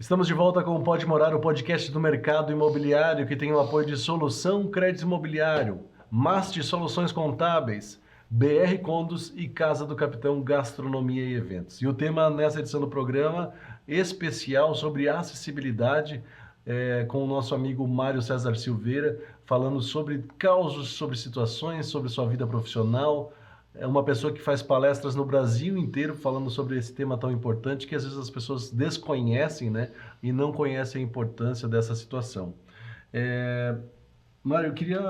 Estamos de volta com o Pode Morar, o podcast do mercado imobiliário que tem o apoio de Solução Crédito Imobiliário, Masti Soluções Contábeis, BR Condos e Casa do Capitão Gastronomia e Eventos. E o tema nessa edição do programa especial sobre acessibilidade com o nosso amigo Mário César Silveira, falando sobre causos, sobre situações, sobre sua vida profissional. É uma pessoa que faz palestras no Brasil inteiro falando sobre esse tema tão importante que às vezes as pessoas desconhecem, né? E não conhecem a importância dessa situação. Mário, eu queria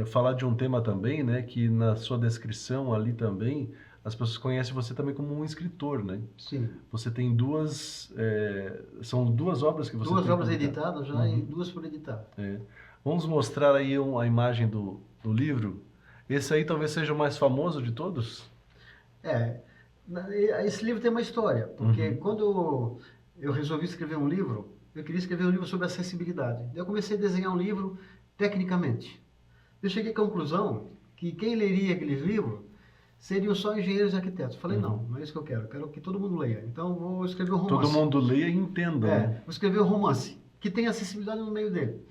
falar de um tema também, né? Que na sua descrição ali também, as pessoas conhecem você também como um escritor, né? Sim. Você tem são duas obras que você Duas tem obras publicado? editadas já e duas por editar. Vamos mostrar aí a imagem do livro. Esse aí talvez seja o mais famoso de todos? Esse livro tem uma história, porque quando eu resolvi escrever um livro, eu queria escrever um livro sobre acessibilidade. Eu comecei a desenhar um livro tecnicamente. Eu cheguei à conclusão que quem leria aquele livro seriam só engenheiros e arquitetos. Falei, não é isso que eu quero que todo mundo leia. Então vou escrever um romance. Todo mundo leia e entenda. Né? Vou escrever um romance, que tem acessibilidade no meio dele.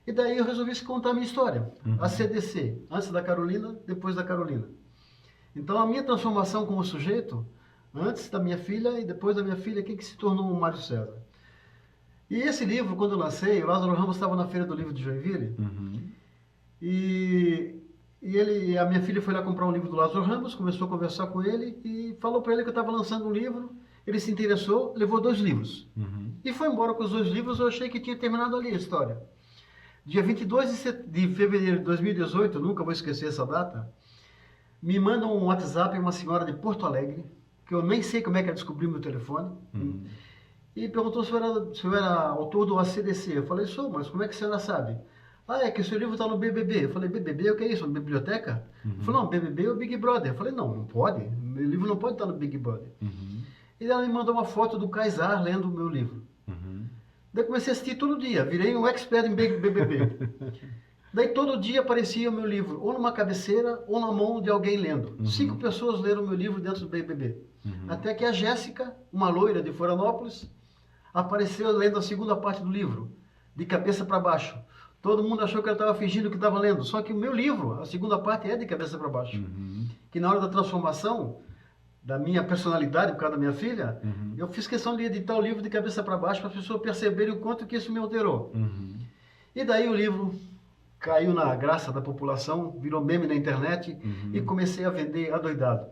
E daí eu resolvi contar a minha história, a CDC, antes da Carolina, depois da Carolina. Então a minha transformação como sujeito, antes da minha filha e depois da minha filha, quem que se tornou o Mário César. E esse livro, quando eu lancei, o Lázaro Ramos estava na Feira do Livro de Joinville, e a minha filha foi lá comprar um livro do Lázaro Ramos, começou a conversar com ele e falou para ele que eu estava lançando um livro, ele se interessou, levou 2 livros. E foi embora com os 2 livros, eu achei que tinha terminado ali a história. Dia 22 de fevereiro de 2018, nunca vou esquecer essa data, me manda um WhatsApp uma senhora de Porto Alegre, que eu nem sei como é que ela descobriu meu telefone, e perguntou se eu era autor do ACDC. Eu falei, sou, mas como é que a senhora sabe? É que o seu livro está no BBB. Eu falei, BBB, o que é isso? Uma biblioteca? Ele falou, não, BBB é o Big Brother. Eu falei, não pode, meu livro não pode estar no Big Brother. E ela me mandou uma foto do Kaysar lendo o meu livro. Daí comecei a assistir todo dia, virei um expert em BBB. Daí todo dia aparecia o meu livro, ou numa cabeceira, ou na mão de alguém lendo. 5 pessoas leram o meu livro dentro do BBB. Até que a Jéssica, uma loira de Florianópolis, apareceu lendo a segunda parte do livro, de cabeça para baixo. Todo mundo achou que ela estava fingindo que estava lendo, só que o meu livro, a segunda parte é de cabeça para baixo. Que na hora da transformação da minha personalidade, por causa da minha filha, eu fiz questão de editar o livro de cabeça para baixo para as pessoas perceberem o quanto que isso me alterou. E daí o livro caiu na graça da população, virou meme na internet e comecei a vender adoidado.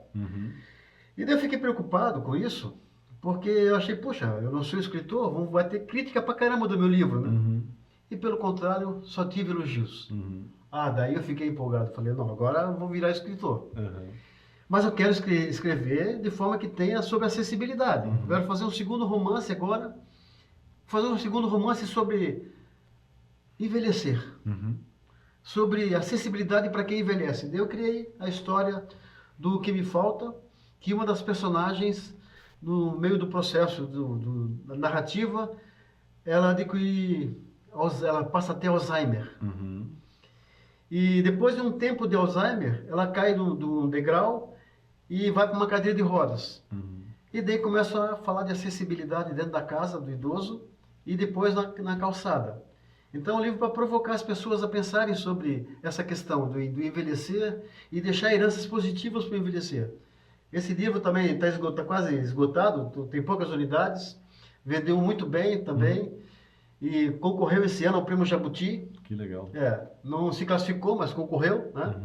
E daí eu fiquei preocupado com isso, porque eu achei, poxa, eu não sou escritor, vai ter crítica pra caramba do meu livro, né? E pelo contrário, só tive elogios. Daí eu fiquei empolgado, falei, não, agora eu vou virar escritor. Mas eu quero escrever de forma que tenha sobre acessibilidade. Eu quero fazer um segundo romance agora, sobre envelhecer, sobre acessibilidade para quem envelhece. Daí eu criei a história do Que Me Falta, que uma das personagens, no meio do processo da narrativa, ela passa a ter Alzheimer. E depois de um tempo de Alzheimer, ela cai do degrau e vai para uma cadeira de rodas. E daí começa a falar de acessibilidade dentro da casa do idoso e depois na calçada. Então, é um livro para provocar as pessoas a pensarem sobre essa questão do envelhecer e deixar heranças positivas para o envelhecer. Esse livro também está quase esgotado, tem poucas unidades, vendeu muito bem também e concorreu esse ano ao Prêmio Jabuti. Que legal. Não se classificou, mas concorreu, né?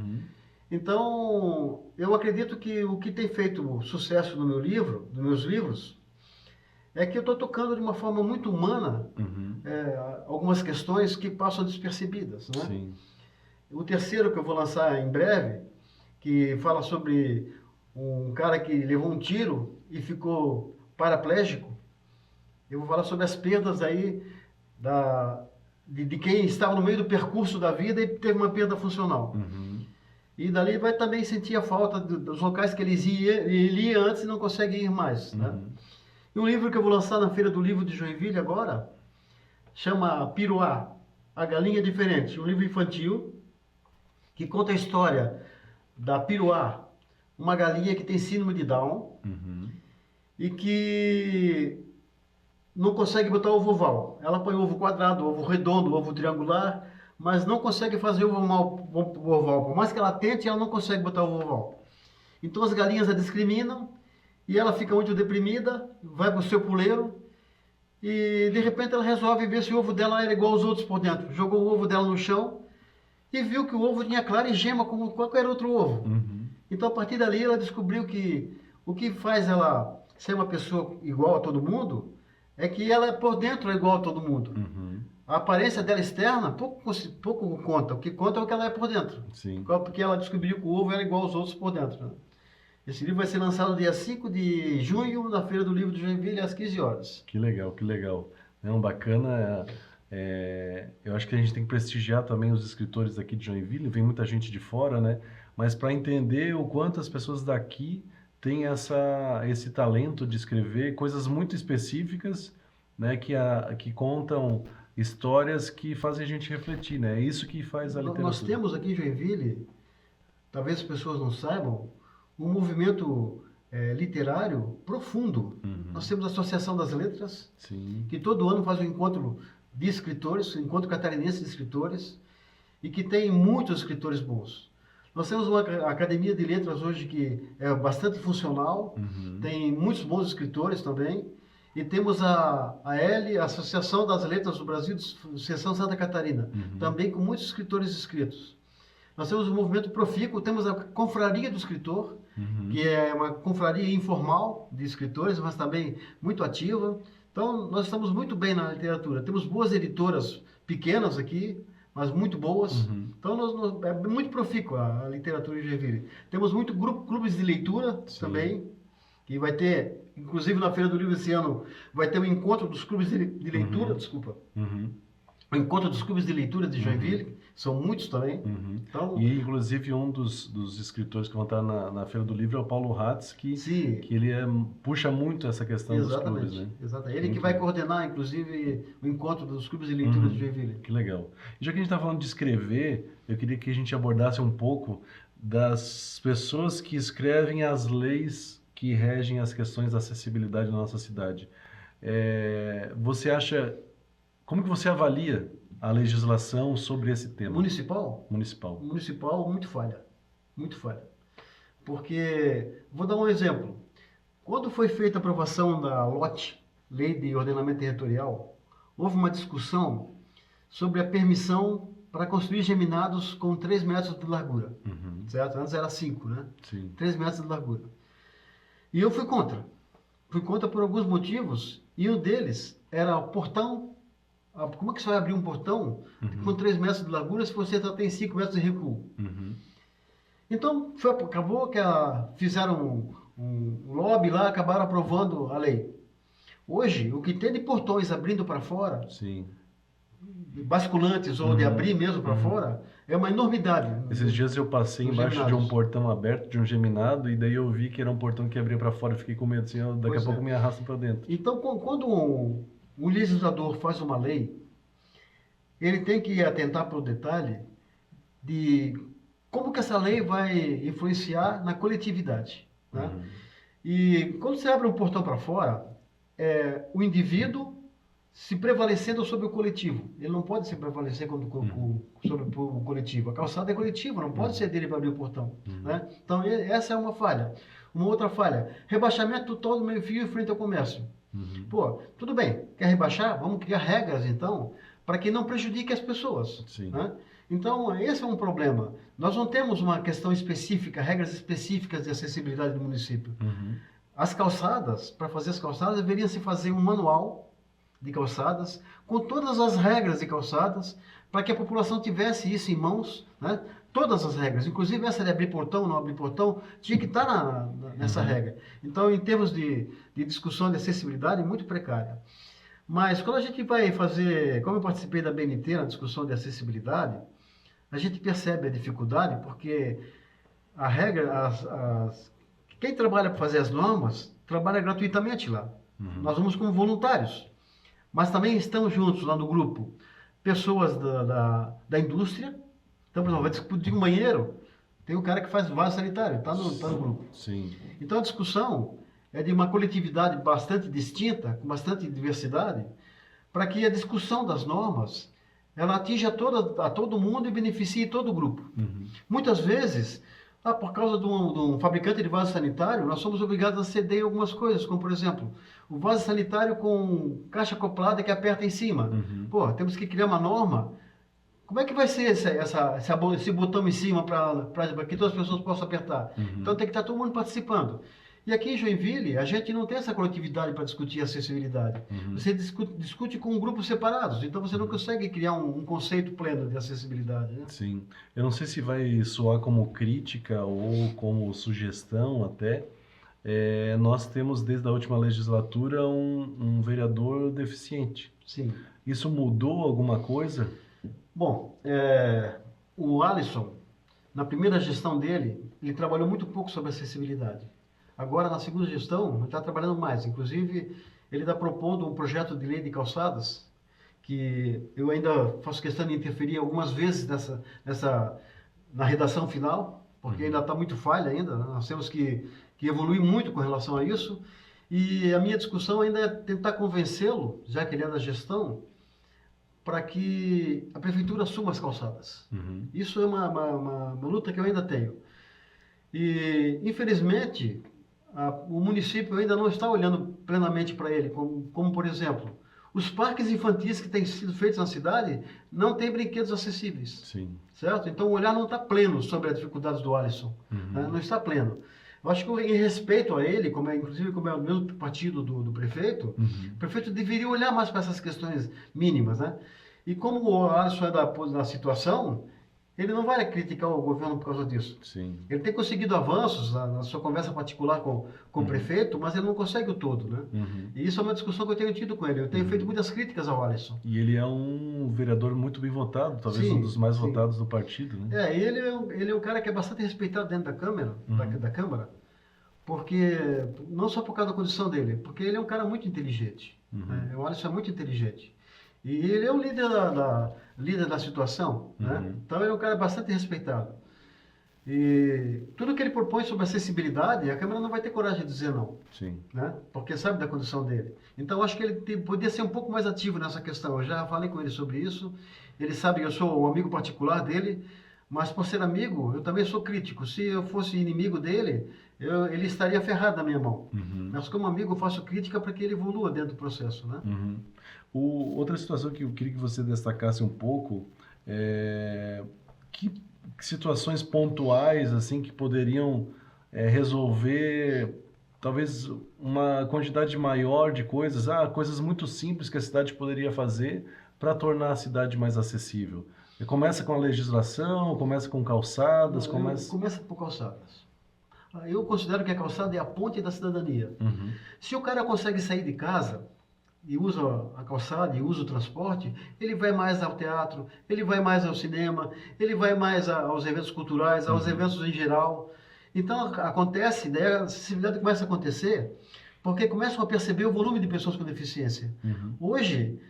Então, eu acredito que o que tem feito sucesso no meu livro, nos meus livros, é que eu estou tocando de uma forma muito humana algumas questões que passam despercebidas, né? Sim. O terceiro que eu vou lançar em breve, que fala sobre um cara que levou um tiro e ficou paraplégico, eu vou falar sobre as perdas aí de quem estava no meio do percurso da vida e teve uma perda funcional. E dali vai também sentir a falta dos locais que ele ia antes e não consegue ir mais, né? E um livro que eu vou lançar na Feira do Livro de Joinville agora, chama Piruá, A Galinha Diferente, um livro infantil que conta a história da Piruá, uma galinha que tem síndrome de Down e que não consegue botar ovo oval. Ela põe ovo quadrado, ovo redondo, ovo triangular, mas não consegue fazer ovo oval. Por mais que ela tente, ela não consegue botar ovo oval. Então as galinhas a discriminam e ela fica muito deprimida, vai para o seu puleiro e de repente ela resolve ver se o ovo dela era igual aos outros por dentro. Jogou o ovo dela no chão e viu que o ovo tinha clara e gema como qualquer outro ovo. Então a partir dali ela descobriu que o que faz ela ser uma pessoa igual a todo mundo é que ela por dentro é igual a todo mundo. A aparência dela externa pouco conta. O que conta é o que ela é por dentro. Sim. Porque ela descobriu que o ovo era igual aos outros por dentro. Né? Esse livro vai ser lançado dia 5 de junho, na Feira do Livro de Joinville, às 15 horas. Que legal, que legal. Não, bacana. Eu acho que a gente tem que prestigiar também os escritores aqui de Joinville. Vem muita gente de fora, né? Mas para entender o quanto as pessoas daqui têm esse talento de escrever coisas muito específicas, né? Que contam histórias que fazem a gente refletir, né? É isso que faz a literatura. Nós temos aqui em Joinville, talvez as pessoas não saibam, um movimento literário profundo. Nós temos a Associação das Letras, Sim. que todo ano faz um encontro de escritores, um encontro catarinense de escritores, e que tem muitos escritores bons. Nós temos uma academia de letras hoje que é bastante funcional, tem muitos bons escritores também, e temos a Associação das Letras do Brasil, Seção Santa Catarina, também com muitos escritores inscritos. Nós temos o movimento Profícuo, temos a Confraria do Escritor, que é uma confraria informal de escritores, mas também muito ativa. Então, nós estamos muito bem na literatura. Temos boas editoras pequenas aqui, mas muito boas. Então, é muito profícua a literatura de Joinville. Temos muito clubes de leitura também, que vai ter, inclusive na Feira do Livro esse ano, vai ter um encontro dos clubes de leitura, desculpa. O encontro dos clubes de leitura de Joinville, são muitos também. Então, E, inclusive, um dos escritores que vão estar na Feira do Livro é o Paulo Hatz, que ele puxa muito essa questão dos clubes, né? Exatamente. Ele que vai coordenar, inclusive, o encontro dos clubes de leitura de Joinville. Que legal. E já que a gente está falando de escrever, eu queria que a gente abordasse um pouco das pessoas que escrevem as leis que regem as questões da acessibilidade na nossa cidade. Você acha... Como que você avalia a legislação sobre esse tema? Municipal? Municipal. Municipal, muito falha. Muito falha. Porque, vou dar um exemplo. Quando foi feita a aprovação da LOT, Lei de Ordenamento Territorial, houve uma discussão sobre a permissão para construir geminados com 3 metros de largura. Certo? Antes era 5, né? Sim. 3 metros de largura. E eu fui contra. Fui contra por alguns motivos, e um deles era o portão. Como é que você vai abrir um portão com 3 metros de largura se você só tem 5 metros de recuo? Então, acabou que fizeram um lobby lá, acabaram aprovando a lei. Hoje, o que tem de portões abrindo para fora, basculantes ou de abrir mesmo para fora, é uma enormidade. Esses dias eu passei embaixo de um portão aberto, de um geminado, e daí eu vi que era um portão que abria para fora, eu fiquei com medo, assim, daqui a pouco me arrasta para dentro. Então, quando um legislador faz uma lei, ele tem que atentar para o detalhe de como que essa lei vai influenciar na coletividade. Né? E quando você abre um portão para fora, o indivíduo se prevalecendo sobre o coletivo. Ele não pode se prevalecer sobre o coletivo. A calçada é coletiva, não pode ser dele para abrir o portão. Né? Então, essa é uma falha. Uma outra falha, rebaixamento total do meio-fio em frente ao comércio. Pô, tudo bem, quer rebaixar? Vamos criar regras, então, para que não prejudique as pessoas. Né? Então, esse é um problema. Nós não temos uma questão específica, regras específicas de acessibilidade do município. As calçadas, para fazer as calçadas, deveria se fazer um manual de calçadas, com todas as regras de calçadas, para que a população tivesse isso em mãos, né? Todas as regras, inclusive essa de abrir portão, não abrir portão, tinha que estar nessa regra. Então, em termos de discussão de acessibilidade, muito precária. Mas quando a gente vai fazer, como eu participei da BNT na discussão de acessibilidade, a gente percebe a dificuldade, porque a regra, quem trabalha para fazer as normas, trabalha gratuitamente lá. Nós vamos como voluntários, mas também estão juntos lá no grupo pessoas da indústria. Então, por exemplo, vai discutir um banheiro, tem o cara que faz vaso sanitário, está no grupo. Sim. Então, a discussão, é de uma coletividade bastante distinta, com bastante diversidade, para que a discussão das normas ela atinja a todo mundo e beneficie todo o grupo. Muitas vezes, por causa de um fabricante de vaso sanitário, nós somos obrigados a ceder em algumas coisas, como por exemplo, o vaso sanitário com caixa acoplada que aperta em cima. Pô, temos que criar uma norma. Como é que vai ser esse botão em cima para que todas as pessoas possam apertar? Então tem que estar todo mundo participando. E aqui em Joinville, a gente não tem essa coletividade para discutir acessibilidade. Você discute com grupos separados, então você não consegue criar um conceito pleno de acessibilidade. Né? Sim. Eu não sei se vai soar como crítica ou como sugestão até. Nós temos desde a última legislatura um vereador deficiente. Sim. Isso mudou alguma coisa? Bom, o Alisson, na primeira gestão dele, ele trabalhou muito pouco sobre acessibilidade. Agora, na segunda gestão, ele está trabalhando mais. Inclusive, ele está propondo um projeto de lei de calçadas, que eu ainda faço questão de interferir algumas vezes na redação final, porque ainda está muito falha ainda. Né? Nós temos que evoluir muito com relação a isso. E a minha discussão ainda é tentar convencê-lo, já que ele é da gestão, para que a prefeitura assuma as calçadas. Isso é uma luta que eu ainda tenho. E, infelizmente, o município ainda não está olhando plenamente para ele, como, por exemplo, os parques infantis que têm sido feitos na cidade não têm brinquedos acessíveis. Sim. Certo? Então o olhar não está pleno sobre as dificuldades do Alisson. Né? Não está pleno. Eu acho que em respeito a ele, inclusive como é o mesmo partido do prefeito, o prefeito deveria olhar mais para essas questões mínimas. Né? E como o Alisson é da situação, ele não vai criticar o governo por causa disso. Sim. Ele tem conseguido avanços na sua conversa particular com o prefeito, mas ele não consegue o todo, né? E isso é uma discussão que eu tenho tido com ele. Eu tenho feito muitas críticas ao Alisson. E ele é um vereador muito bem votado, talvez um dos mais votados do partido, né? Ele é um cara que é bastante respeitado dentro da Câmara, da Câmara, porque, não só por causa da condição dele, porque ele é um cara muito inteligente. Né? O Alisson é muito inteligente. E ele é o líder da situação, né? Então ele é um cara bastante respeitado. E tudo que ele propõe sobre acessibilidade, a Câmara não vai ter coragem de dizer não. Sim. Né? Porque sabe da condição dele. Então acho que ele poderia ser um pouco mais ativo nessa questão. Eu já falei com ele sobre isso. Ele sabe que eu sou um amigo particular dele, mas por ser amigo, eu também sou crítico. Se eu fosse inimigo dele, ele estaria ferrado na minha mão. Mas como amigo, eu faço crítica para que ele evolua dentro do processo. Né? Outra situação que eu queria que você destacasse um pouco é que situações pontuais assim que poderiam resolver talvez uma quantidade maior de coisas, coisas muito simples que a cidade poderia fazer para tornar a cidade mais acessível. Começa com a legislação, começa com calçadas, começa por calçadas. Eu considero que a calçada é a ponte da cidadania. Se o cara consegue sair de casa e usa a calçada e usa o transporte, ele vai mais ao teatro, ele vai mais ao cinema, ele vai mais aos eventos culturais, aos eventos em geral. Então acontece, daí a acessibilidade começa a acontecer, porque começam a perceber o volume de pessoas com deficiência. Hoje,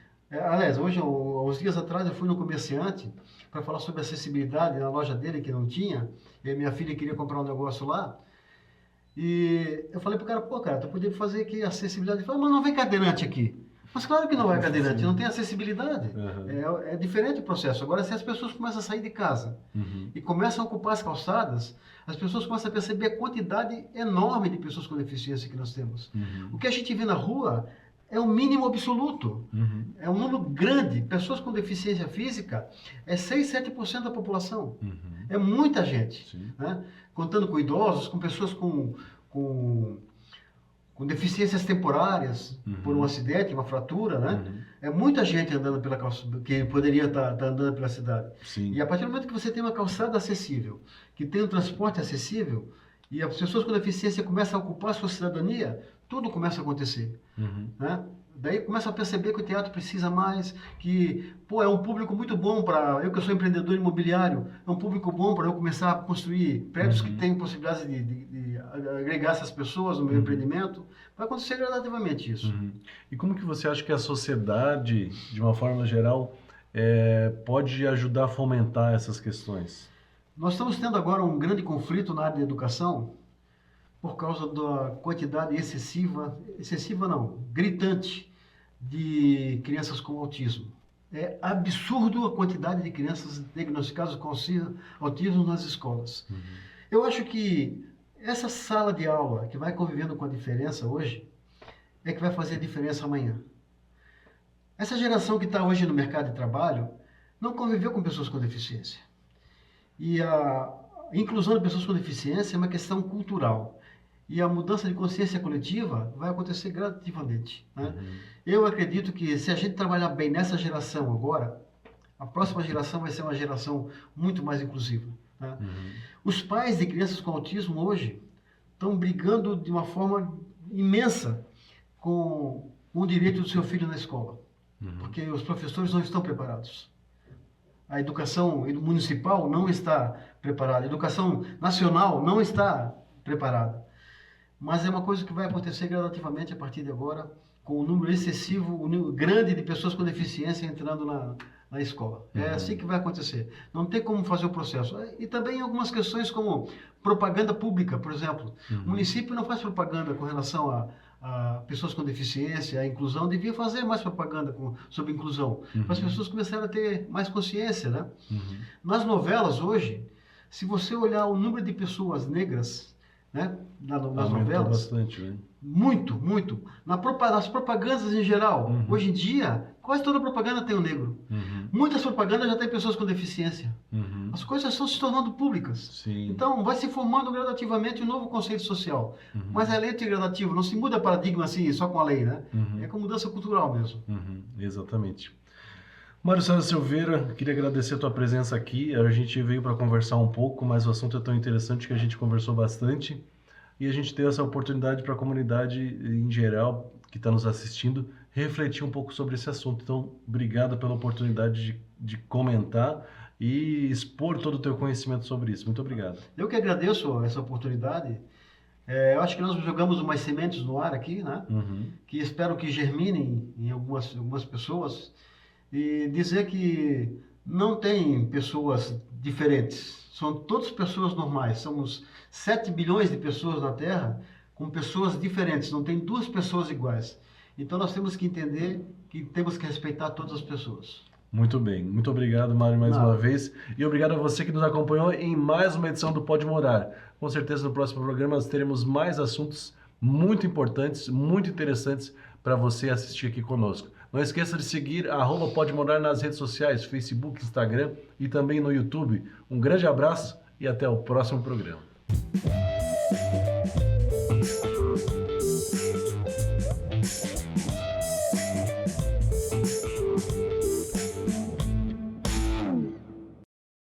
uns dias atrás, eu fui no comerciante para falar sobre acessibilidade na loja dele, que não tinha, e minha filha queria comprar um negócio lá. E eu falei pro cara, cara, tu podia fazer aqui acessibilidade. Ele falou, mas não vem cadeirante aqui. Mas claro que não vai cadeirante, não tem acessibilidade. É diferente o processo. Agora, se as pessoas começam a sair de casa e começam a ocupar as calçadas, as pessoas começam a perceber a quantidade enorme de pessoas com deficiência que nós temos. O que a gente vê na rua é o mínimo absoluto. É um número grande. Pessoas com deficiência física é 6, 7% da população. É muita gente. Né? Contando com idosos, com pessoas com deficiências temporárias, por um acidente, uma fratura, né? É muita gente andando pela calçada, que poderia estar andando pela cidade. Sim. E a partir do momento que você tem uma calçada acessível, que tem um transporte acessível, e as pessoas com deficiência começam a ocupar a sua cidadania, tudo começa a acontecer. Né? Daí começa a perceber que o teatro precisa mais, que é um público muito bom para eu que sou empreendedor imobiliário, é um público bom para eu começar a construir prédios que têm possibilidade de agregar essas pessoas no meu empreendimento. Vai acontecer gradativamente isso. E como que você acha que a sociedade, de uma forma geral, pode ajudar a fomentar essas questões? Nós estamos tendo agora um grande conflito na área da educação, por causa da quantidade excessiva não, gritante de crianças com autismo. É absurdo a quantidade de crianças diagnosticadas com autismo nas escolas. Uhum. Eu acho que essa sala de aula que vai convivendo com a diferença hoje é que vai fazer a diferença amanhã. Essa geração que está hoje no mercado de trabalho não conviveu com pessoas com deficiência. E a inclusão de pessoas com deficiência é uma questão cultural. E a mudança de consciência coletiva vai acontecer gradativamente. Né? Uhum. Eu acredito que se a gente trabalhar bem nessa geração agora, a próxima geração vai ser uma geração muito mais inclusiva. Né? Uhum. Os pais de crianças com autismo hoje estão brigando de uma forma imensa com o direito do seu filho na escola. Uhum. Porque os professores não estão preparados. A educação municipal não está preparada. A educação nacional não está preparada. Mas é uma coisa que vai acontecer gradativamente a partir de agora, com o número excessivo, o número grande de pessoas com deficiência entrando na escola. Uhum. É assim que vai acontecer. Não tem como fazer o processo. E também algumas questões como propaganda pública, por exemplo. Uhum. O município não faz propaganda com relação a pessoas com deficiência, a inclusão. Devia fazer mais propaganda sobre inclusão, para as pessoas começarem a ter mais consciência. Né? Uhum. Nas novelas hoje, se você olhar o número de pessoas negras, né? Nas novelas, bastante, né? Muito. Nas propagandas em geral, hoje em dia, quase toda propaganda tem um negro. Uhum. Muitas propagandas já tem pessoas com deficiência. Uhum. As coisas estão se tornando públicas. Sim. Então, vai se formando gradativamente um novo conceito social. Uhum. Mas é lento e gradativo, não se muda paradigma assim, só com a lei, né? Uhum. É com mudança cultural mesmo. Uhum. Exatamente. Mário César Silveira, queria agradecer a tua presença aqui. A gente veio para conversar um pouco, mas o assunto é tão interessante que a gente conversou bastante. E a gente deu essa oportunidade para a comunidade em geral que está nos assistindo refletir um pouco sobre esse assunto. Então, obrigado pela oportunidade de comentar e expor todo o teu conhecimento sobre isso. Muito obrigado. Eu que agradeço essa oportunidade. Eu acho que nós jogamos umas sementes no ar aqui, né? Uhum. Que espero que germinem em algumas pessoas. E dizer que não tem pessoas diferentes, são todas pessoas normais. Somos 7 bilhões de pessoas na Terra com pessoas diferentes, não tem duas pessoas iguais. Então nós temos que entender que temos que respeitar todas as pessoas. Muito bem, muito obrigado, Mário, mais uma vez. E obrigado a você que nos acompanhou em mais uma edição do Pode Morar. Com certeza no próximo programa nós teremos mais assuntos muito importantes, muito interessantes para você assistir aqui conosco. Não esqueça de seguir @Pode Morar nas redes sociais, Facebook, Instagram e também no YouTube. Um grande abraço e até o próximo programa.